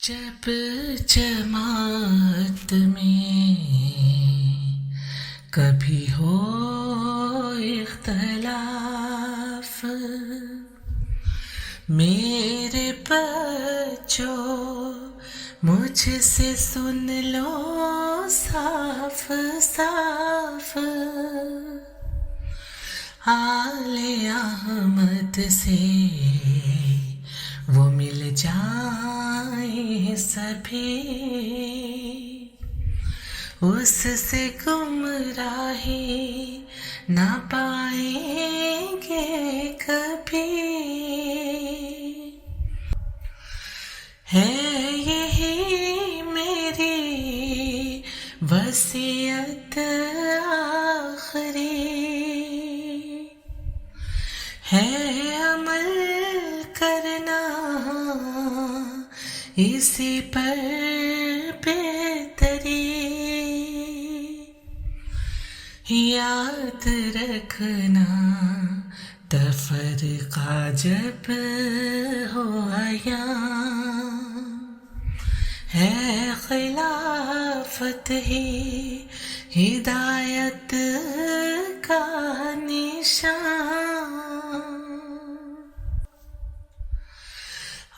جب جماعت میں کبھی ہو اختلاف، میرے بچوں مجھ سے سن لو صاف صاف، آل احمد سے وہ مل جائیں سبھی، اس سے گمراہی نہ پائیں گے کبھی۔ ہے یہی میری وصیت آخری، ہے عمل کرنا اسی پر بہتری، یاد رکھنا تفرقہ جب ہو عیاں، ہے خلافت ہی ہدایت کا نشان۔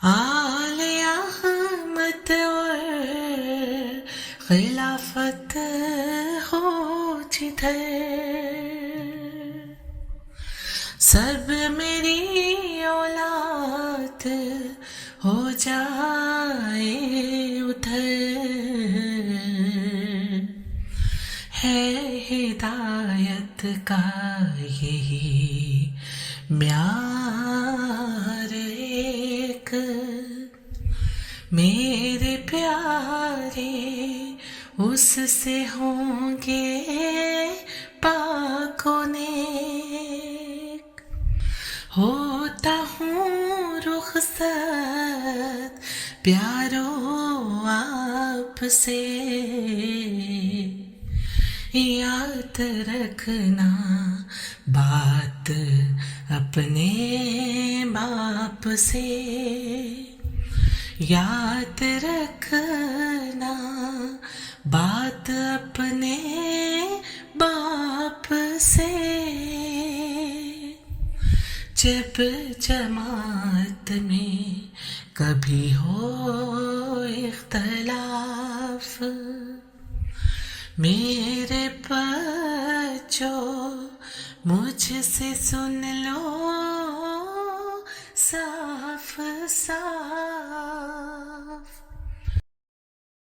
آل احمد اور خلافت ہو جدھر، سب میری اولاد ہو جائے ادھر، ہے ہدایت کا یہی معیار ایک، میرے پیارے اس سے ہوں گے پاک و نیک، ہوتا ہوں رخصت پیارو آپ سے، یاد رکھنا بات اپنے باپ سے، یاد رکھنا بات اپنے باپ سے، جب جماعت میں کبھی ہو اختلاف، میرے بچوں مجھ سے سن لو صاف صاف۔